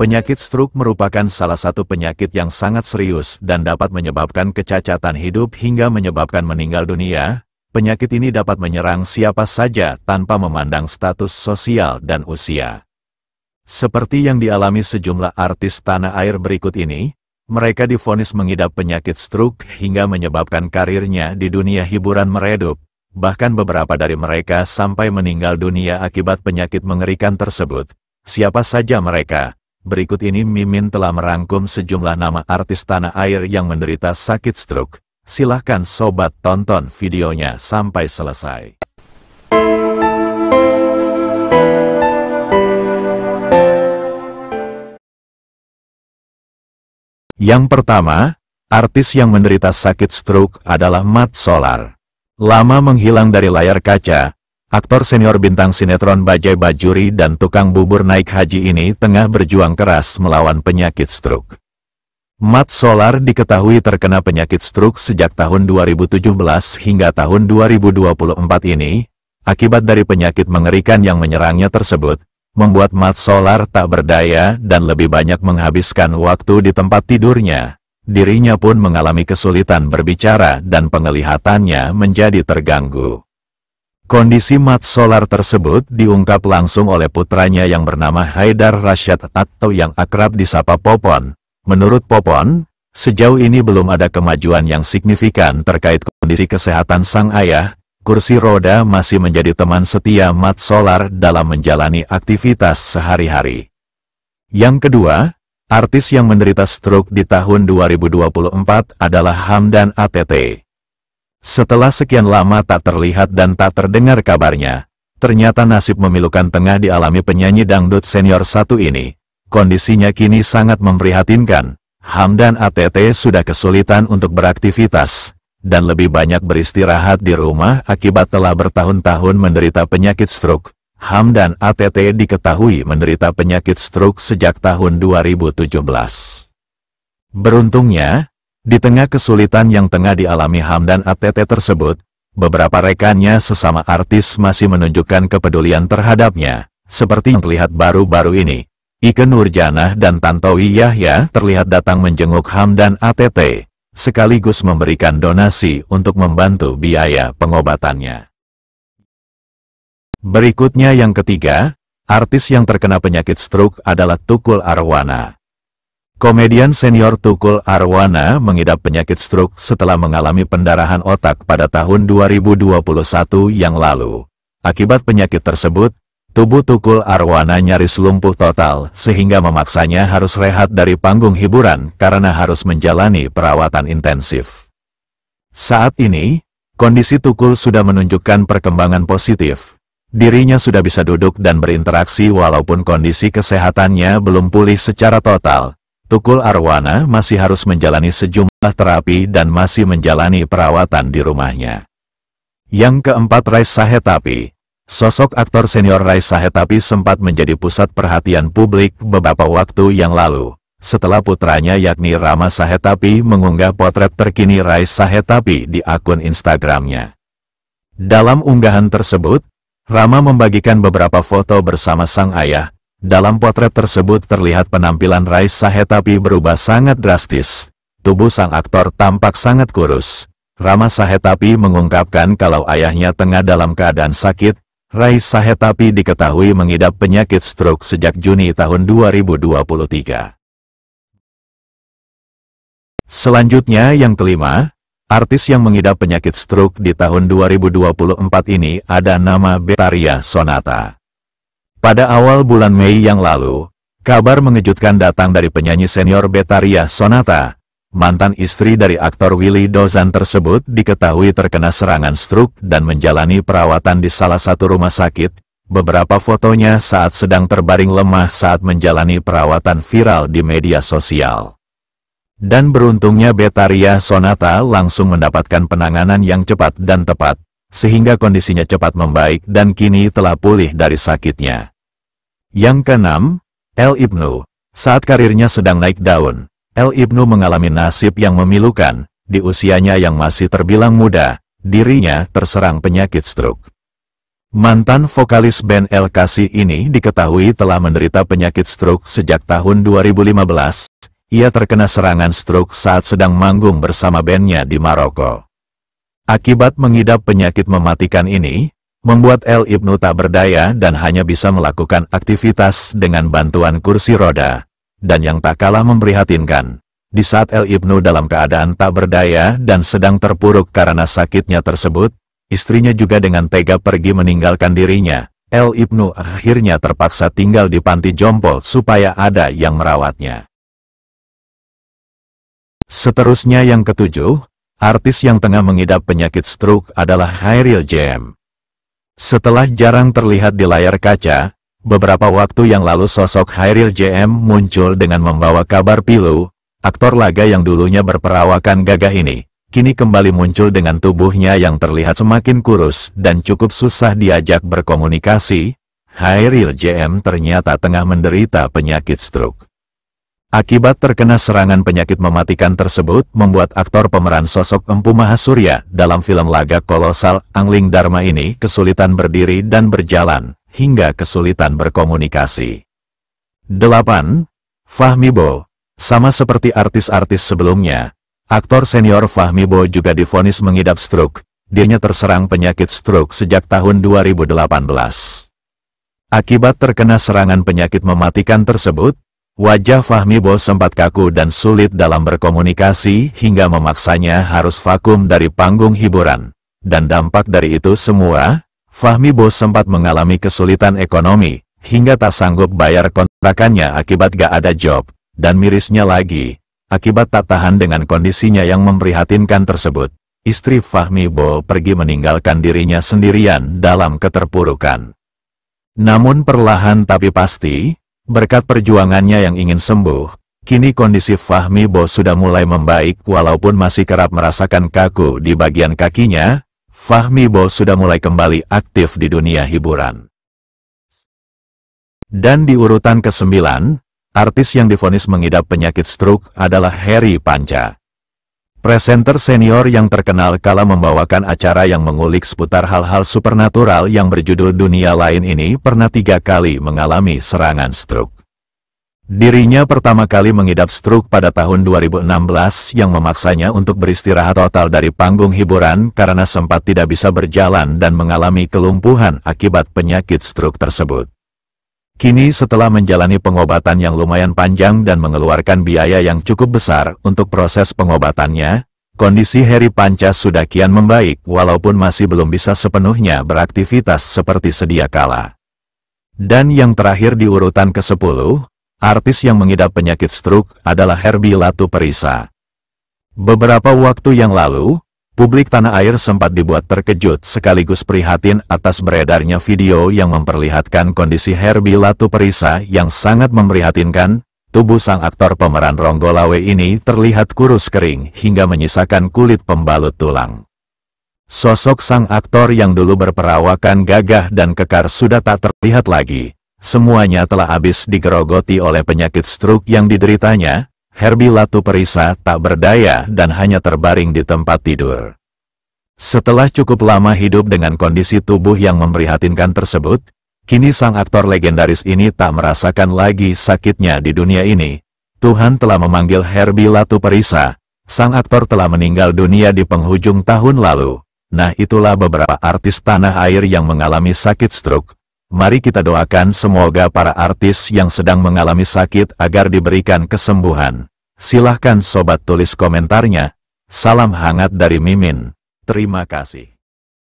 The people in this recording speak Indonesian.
Penyakit stroke merupakan salah satu penyakit yang sangat serius dan dapat menyebabkan kecacatan hidup hingga menyebabkan meninggal dunia. Penyakit ini dapat menyerang siapa saja tanpa memandang status sosial dan usia. Seperti yang dialami sejumlah artis tanah air berikut ini, mereka divonis mengidap penyakit stroke hingga menyebabkan karirnya di dunia hiburan meredup. Bahkan beberapa dari mereka sampai meninggal dunia akibat penyakit mengerikan tersebut. Siapa saja mereka? Berikut ini Mimin telah merangkum sejumlah nama artis tanah air yang menderita sakit stroke. Silahkan sobat tonton videonya sampai selesai. Yang pertama, artis yang menderita sakit stroke adalah Mat Solar. Lama menghilang dari layar kaca, aktor senior bintang sinetron Bajaj Bajuri dan tukang bubur naik haji ini tengah berjuang keras melawan penyakit stroke. Mat Solar diketahui terkena penyakit stroke sejak tahun 2017 hingga tahun 2024 ini. Akibat dari penyakit mengerikan yang menyerangnya tersebut, membuat Mat Solar tak berdaya dan lebih banyak menghabiskan waktu di tempat tidurnya. Dirinya pun mengalami kesulitan berbicara dan penglihatannya menjadi terganggu. Kondisi Mat Solar tersebut diungkap langsung oleh putranya yang bernama Haidar Rashad atau yang akrab disapa Popon. Menurut Popon, sejauh ini belum ada kemajuan yang signifikan terkait kondisi kesehatan sang ayah. Kursi roda masih menjadi teman setia Mat Solar dalam menjalani aktivitas sehari-hari. Yang kedua, artis yang menderita stroke di tahun 2024 adalah Hamdan ATT. Setelah sekian lama tak terlihat dan tak terdengar kabarnya, ternyata nasib memilukan tengah dialami penyanyi dangdut senior satu ini. Kondisinya kini sangat memprihatinkan. Hamdan ATT sudah kesulitan untuk beraktivitas, dan lebih banyak beristirahat di rumah akibat telah bertahun-tahun menderita penyakit stroke. Hamdan ATT diketahui menderita penyakit stroke sejak tahun 2017. Beruntungnya, di tengah kesulitan yang tengah dialami Hamdan ATT tersebut, beberapa rekannya sesama artis masih menunjukkan kepedulian terhadapnya, seperti yang terlihat baru-baru ini. Ikke Nurjanah dan Tantowi Yahya terlihat datang menjenguk Hamdan ATT, sekaligus memberikan donasi untuk membantu biaya pengobatannya. Berikutnya yang ketiga, artis yang terkena penyakit stroke adalah Tukul Arwana. Komedian senior Tukul Arwana mengidap penyakit stroke setelah mengalami pendarahan otak pada tahun 2021 yang lalu. Akibat penyakit tersebut, tubuh Tukul Arwana nyaris lumpuh total sehingga memaksanya harus rehat dari panggung hiburan karena harus menjalani perawatan intensif. Saat ini, kondisi Tukul sudah menunjukkan perkembangan positif. Dirinya sudah bisa duduk dan berinteraksi walaupun kondisi kesehatannya belum pulih secara total. Tukul Arwana masih harus menjalani sejumlah terapi dan masih menjalani perawatan di rumahnya. Yang keempat, Raisa Hetapi. Sosok aktor senior Raisa Hetapi sempat menjadi pusat perhatian publik beberapa waktu yang lalu, setelah putranya yakni Rama Sahetapi mengunggah potret terkini Raisa Hetapi di akun Instagramnya. Dalam unggahan tersebut, Rama membagikan beberapa foto bersama sang ayah. Dalam potret tersebut terlihat penampilan Raisa Hetapi berubah sangat drastis. Tubuh sang aktor tampak sangat kurus. Rama Sahetapi mengungkapkan kalau ayahnya tengah dalam keadaan sakit. Raisa Hetapi diketahui mengidap penyakit stroke sejak Juni tahun 2023. Selanjutnya yang kelima, artis yang mengidap penyakit stroke di tahun 2024 ini ada nama Betharia Sonata. Pada awal bulan Mei yang lalu, kabar mengejutkan datang dari penyanyi senior Betharia Sonata. Mantan istri dari aktor Willy Dozan tersebut diketahui terkena serangan stroke dan menjalani perawatan di salah satu rumah sakit. Beberapa fotonya saat sedang terbaring lemah saat menjalani perawatan viral di media sosial. Dan beruntungnya Betharia Sonata langsung mendapatkan penanganan yang cepat dan tepat, sehingga kondisinya cepat membaik dan kini telah pulih dari sakitnya. Yang keenam, El Ibnu. Saat karirnya sedang naik daun, El Ibnu mengalami nasib yang memilukan. Di usianya yang masih terbilang muda, dirinya terserang penyakit stroke. Mantan vokalis band El Kasi ini diketahui telah menderita penyakit stroke sejak tahun 2015. Ia terkena serangan stroke saat sedang manggung bersama bandnya di Maroko. Akibat mengidap penyakit mematikan ini, membuat El Ibnu tak berdaya dan hanya bisa melakukan aktivitas dengan bantuan kursi roda. Dan yang tak kalah memprihatinkan, di saat El Ibnu dalam keadaan tak berdaya dan sedang terpuruk karena sakitnya tersebut, istrinya juga dengan tega pergi meninggalkan dirinya. El Ibnu akhirnya terpaksa tinggal di panti jompo supaya ada yang merawatnya. Seterusnya yang ketujuh, artis yang tengah mengidap penyakit stroke adalah Chairil JM. Setelah jarang terlihat di layar kaca, beberapa waktu yang lalu sosok Chairil JM muncul dengan membawa kabar pilu. Aktor laga yang dulunya berperawakan gagah ini, kini kembali muncul dengan tubuhnya yang terlihat semakin kurus dan cukup susah diajak berkomunikasi. Chairil JM ternyata tengah menderita penyakit stroke. Akibat terkena serangan penyakit mematikan tersebut membuat aktor pemeran sosok Empu Mahasurya dalam film laga kolosal Angling Dharma ini kesulitan berdiri dan berjalan, hingga kesulitan berkomunikasi. 8. Fahmi Bo. Sama seperti artis-artis sebelumnya, aktor senior Fahmi Bo juga divonis mengidap stroke. Dirinya terserang penyakit stroke sejak tahun 2018. Akibat terkena serangan penyakit mematikan tersebut, wajah Fahmi Bo sempat kaku dan sulit dalam berkomunikasi hingga memaksanya harus vakum dari panggung hiburan. Dan dampak dari itu semua, Fahmi Bo sempat mengalami kesulitan ekonomi, hingga tak sanggup bayar kontrakannya akibat gak ada job. Dan mirisnya lagi, akibat tak tahan dengan kondisinya yang memprihatinkan tersebut, istri Fahmi Bo pergi meninggalkan dirinya sendirian dalam keterpurukan. Namun perlahan tapi pasti, berkat perjuangannya yang ingin sembuh, kini kondisi Fahmi Bo sudah mulai membaik walaupun masih kerap merasakan kaku di bagian kakinya. Fahmi Bo sudah mulai kembali aktif di dunia hiburan. Dan di urutan ke-9, artis yang divonis mengidap penyakit stroke adalah Harry Panca. Presenter senior yang terkenal kala membawakan acara yang mengulik seputar hal-hal supernatural yang berjudul Dunia Lain ini pernah 3 kali mengalami serangan stroke. Dirinya pertama kali mengidap stroke pada tahun 2016 yang memaksanya untuk beristirahat total dari panggung hiburan karena sempat tidak bisa berjalan dan mengalami kelumpuhan akibat penyakit stroke tersebut. Kini setelah menjalani pengobatan yang lumayan panjang dan mengeluarkan biaya yang cukup besar untuk proses pengobatannya, kondisi Harry Panca sudah kian membaik walaupun masih belum bisa sepenuhnya beraktivitas seperti sedia kala. Dan yang terakhir di urutan ke-10, artis yang mengidap penyakit stroke adalah Herbie Latuperisa. Beberapa waktu yang lalu, publik tanah air sempat dibuat terkejut sekaligus prihatin atas beredarnya video yang memperlihatkan kondisi Herbie Latuperisa yang sangat memprihatinkan. Tubuh sang aktor pemeran Ronggolawe ini terlihat kurus kering hingga menyisakan kulit pembalut tulang. Sosok sang aktor yang dulu berperawakan gagah dan kekar sudah tak terlihat lagi. Semuanya telah habis digerogoti oleh penyakit stroke yang dideritanya. Herbie Latuperisa tak berdaya dan hanya terbaring di tempat tidur. Setelah cukup lama hidup dengan kondisi tubuh yang memprihatinkan tersebut, kini sang aktor legendaris ini tak merasakan lagi sakitnya di dunia ini. Tuhan telah memanggil Herbie Latuperisa. Sang aktor telah meninggal dunia di penghujung tahun lalu. Nah, itulah beberapa artis tanah air yang mengalami sakit stroke. Mari kita doakan semoga para artis yang sedang mengalami sakit agar diberikan kesembuhan. Silahkan sobat tulis komentarnya. Salam hangat dari Mimin. Terima kasih.